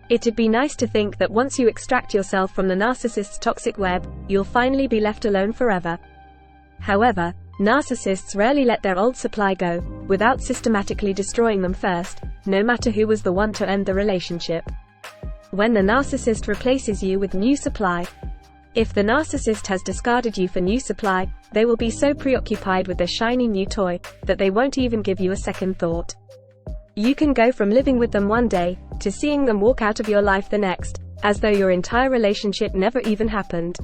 It'd be nice to think that once you extract yourself from the narcissist's toxic web, you'll finally be left alone forever. However, narcissists rarely let their old supply go, without systematically destroying them first, no matter who was the one to end the relationship. When the narcissist replaces you with new supply. If the narcissist has discarded you for new supply, they will be so preoccupied with their shiny new toy, that they won't even give you a second thought. You can go from living with them one day, to seeing them walk out of your life the next, as though your entire relationship never even happened.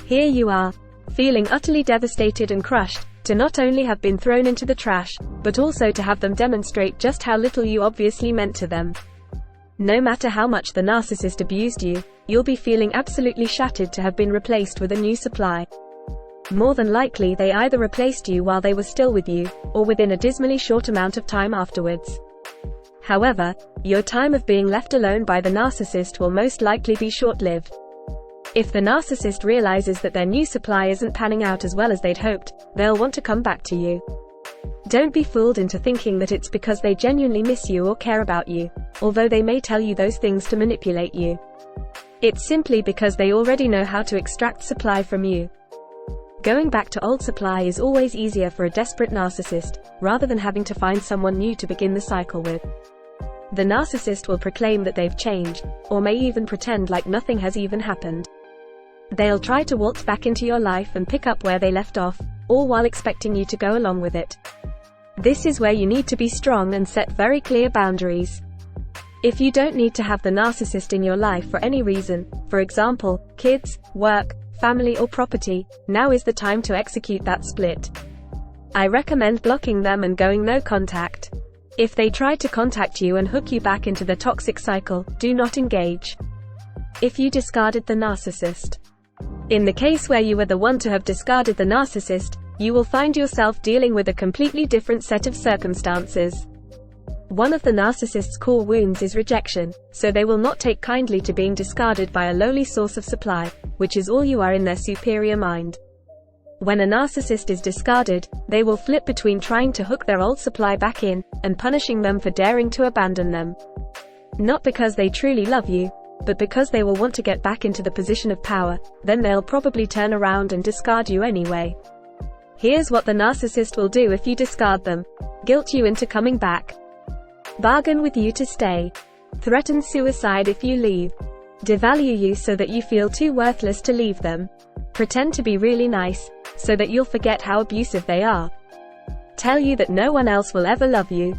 Here you are, feeling utterly devastated and crushed, to not only have been thrown into the trash, but also to have them demonstrate just how little you obviously meant to them. No matter how much the narcissist abused you, you'll be feeling absolutely shattered to have been replaced with a new supply. More than likely they either replaced you while they were still with you, or within a dismally short amount of time afterwards. However, your time of being left alone by the narcissist will most likely be short-lived. If the narcissist realizes that their new supply isn't panning out as well as they'd hoped, they'll want to come back to you. Don't be fooled into thinking that it's because they genuinely miss you or care about you, although they may tell you those things to manipulate you. It's simply because they already know how to extract supply from you. Going back to old supply is always easier for a desperate narcissist, rather than having to find someone new to begin the cycle with. The narcissist will proclaim that they've changed, or may even pretend like nothing has even happened. They'll try to waltz back into your life and pick up where they left off, all while expecting you to go along with it. This is where you need to be strong and set very clear boundaries. If you don't need to have the narcissist in your life for any reason, for example, kids, work, family or property, now is the time to execute that split. I recommend blocking them and going no contact. If they try to contact you and hook you back into the toxic cycle, do not engage. If you discarded the narcissist. In the case where you were the one to have discarded the narcissist, you will find yourself dealing with a completely different set of circumstances. One of the narcissist's core wounds is rejection, so they will not take kindly to being discarded by a lowly source of supply, which is all you are in their superior mind. When a narcissist is discarded, they will flip between trying to hook their old supply back in, and punishing them for daring to abandon them. Not because they truly love you, but because they will want to get back into the position of power, then they'll probably turn around and discard you anyway. Here's what the narcissist will do if you discard them. Guilt you into coming back. Bargain with you to stay. Threaten suicide if you leave. Devalue you so that you feel too worthless to leave them. Pretend to be really nice, so that you'll forget how abusive they are. Tell you that no one else will ever love you.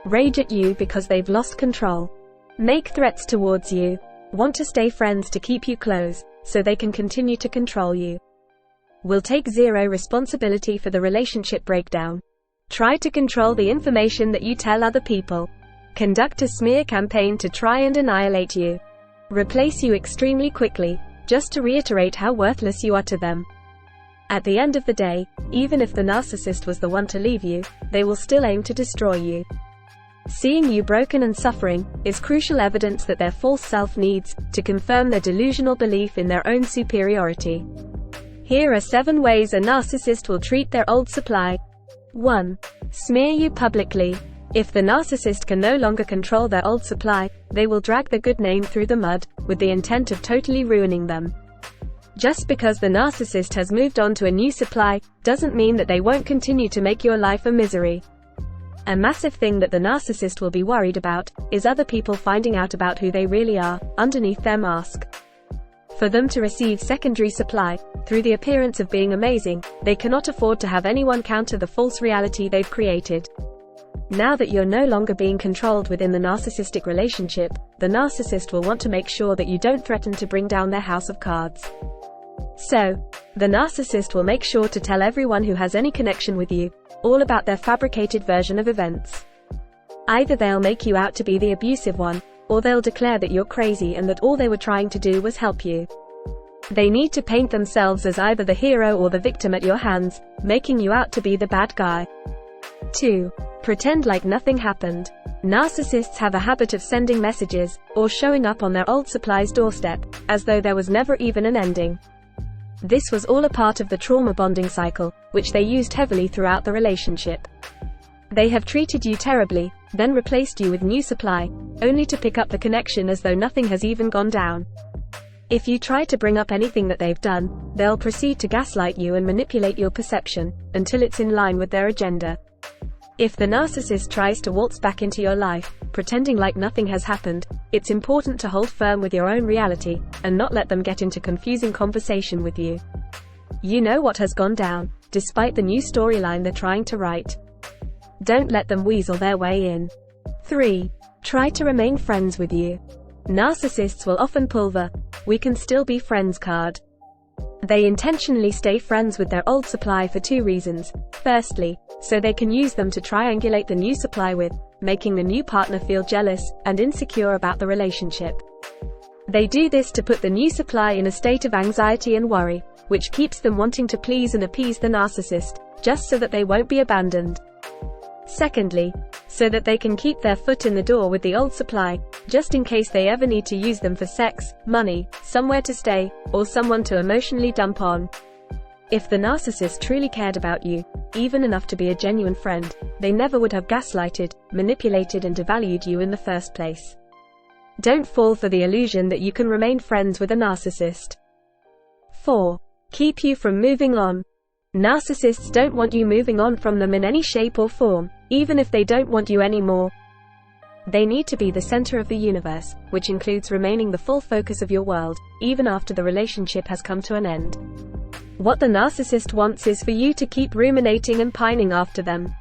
Rage at you because they've lost control. Make threats towards you. Want to stay friends to keep you close, so they can continue to control you. Will take zero responsibility for the relationship breakdown. Try to control the information that you tell other people. Conduct a smear campaign to try and annihilate you. Replace you extremely quickly, just to reiterate how worthless you are to them. At the end of the day, even if the narcissist was the one to leave you, they will still aim to destroy you. Seeing you broken and suffering is crucial evidence that their false self needs to confirm their delusional belief in their own superiority. Here are 7 ways a narcissist will treat their old supply. 1. Smear you publicly. If the narcissist can no longer control their old supply, they will drag their good name through the mud, with the intent of totally ruining them. Just because the narcissist has moved on to a new supply, doesn't mean that they won't continue to make your life a misery. A massive thing that the narcissist will be worried about, is other people finding out about who they really are, underneath their mask. For them to receive secondary supply, through the appearance of being amazing, they cannot afford to have anyone counter the false reality they've created. Now that you're no longer being controlled within the narcissistic relationship, the narcissist will want to make sure that you don't threaten to bring down their house of cards. So, the narcissist will make sure to tell everyone who has any connection with you, all about their fabricated version of events. Either they'll make you out to be the abusive one, or they'll declare that you're crazy and that all they were trying to do was help you. They need to paint themselves as either the hero or the victim at your hands, making you out to be the bad guy. 2. Pretend like nothing happened. Narcissists have a habit of sending messages, or showing up on their old supply's doorstep, as though there was never even an ending. This was all a part of the trauma bonding cycle, which they used heavily throughout the relationship. They have treated you terribly, then replaced you with new supply, only to pick up the connection as though nothing has even gone down. If you try to bring up anything that they've done, they'll proceed to gaslight you and manipulate your perception, until it's in line with their agenda. If the narcissist tries to waltz back into your life, pretending like nothing has happened, it's important to hold firm with your own reality, and not let them get into confusing conversation with you. You know what has gone down, despite the new storyline they're trying to write. Don't let them weasel their way in. 3. Try to remain friends with you. Narcissists will often pull the "we can still be friends" card. They intentionally stay friends with their old supply for 2 reasons. Firstly, so they can use them to triangulate the new supply with, making the new partner feel jealous and insecure about the relationship. They do this to put the new supply in a state of anxiety and worry, which keeps them wanting to please and appease the narcissist, just so that they won't be abandoned. Secondly, so that they can keep their foot in the door with the old supply, just in case they ever need to use them for sex, money, somewhere to stay, or someone to emotionally dump on. If the narcissist truly cared about you, even enough to be a genuine friend, they never would have gaslighted, manipulated and devalued you in the first place. Don't fall for the illusion that you can remain friends with a narcissist. 4. Keep you from moving on. Narcissists don't want you moving on from them in any shape or form, even if they don't want you anymore. They need to be the center of the universe, which includes remaining the full focus of your world, even after the relationship has come to an end. What the narcissist wants is for you to keep ruminating and pining after them.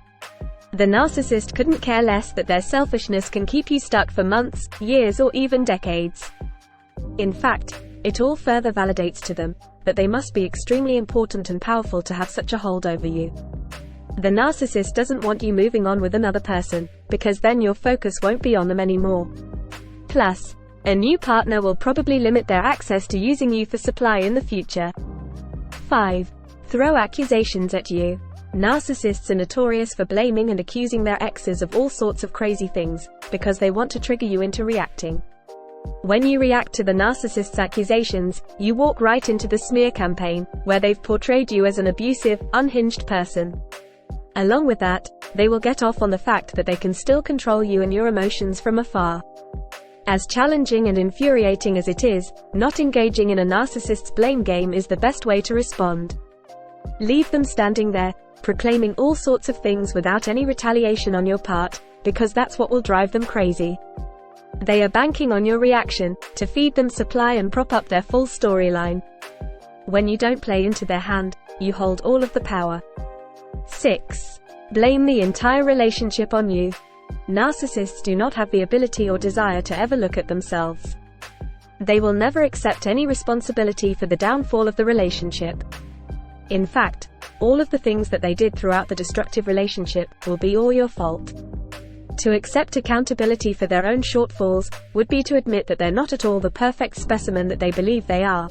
The narcissist couldn't care less that their selfishness can keep you stuck for months, years or even decades. In fact, it all further validates to them that they must be extremely important and powerful to have such a hold over you. The narcissist doesn't want you moving on with another person, because then your focus won't be on them anymore. Plus, a new partner will probably limit their access to using you for supply in the future. 5. Throw accusations at you. Narcissists are notorious for blaming and accusing their exes of all sorts of crazy things, because they want to trigger you into reacting. When you react to the narcissist's accusations, you walk right into the smear campaign, where they've portrayed you as an abusive, unhinged person. Along with that, they will get off on the fact that they can still control you and your emotions from afar. As challenging and infuriating as it is, not engaging in a narcissist's blame game is the best way to respond. Leave them standing there, proclaiming all sorts of things without any retaliation on your part, because that's what will drive them crazy. They are banking on your reaction, to feed them supply and prop up their full storyline. When you don't play into their hand, you hold all of the power. 6. Blame the entire relationship on you. Narcissists do not have the ability or desire to ever look at themselves. They will never accept any responsibility for the downfall of the relationship. In fact, all of the things that they did throughout the destructive relationship will be all your fault. To accept accountability for their own shortfalls would be to admit that they're not at all the perfect specimen that they believe they are.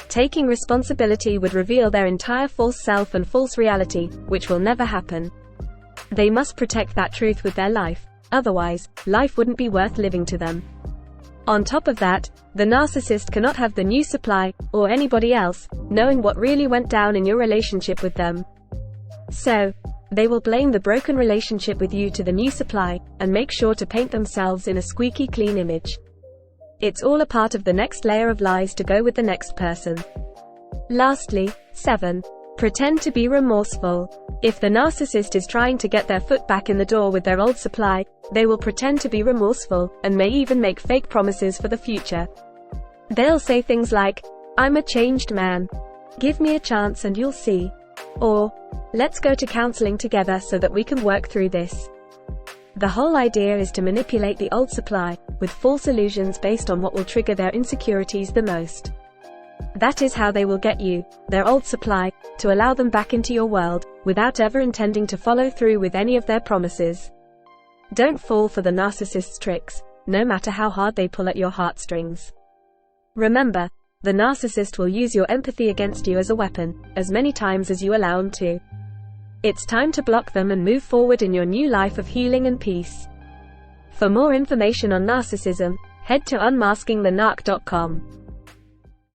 Taking responsibility would reveal their entire false self and false reality, which will never happen. They must protect that truth with their life, otherwise, life wouldn't be worth living to them. On top of that, the narcissist cannot have the new supply, or anybody else, knowing what really went down in your relationship with them. So, they will blame the broken relationship with you to the new supply, and make sure to paint themselves in a squeaky clean image. It's all a part of the next layer of lies to go with the next person. Lastly, 7. Pretend to be remorseful. If the narcissist is trying to get their foot back in the door with their old supply, they will pretend to be remorseful, and may even make fake promises for the future. They'll say things like, "I'm a changed man. Give me a chance and you'll see." Or, "Let's go to counseling together so that we can work through this." The whole idea is to manipulate the old supply, with false illusions based on what will trigger their insecurities the most. That is how they will get you, their old supply, to allow them back into your world, without ever intending to follow through with any of their promises. Don't fall for the narcissist's tricks, no matter how hard they pull at your heartstrings. Remember, the narcissist will use your empathy against you as a weapon, as many times as you allow them to. It's time to block them and move forward in your new life of healing and peace. For more information on narcissism, head to unmaskingthenarc.com.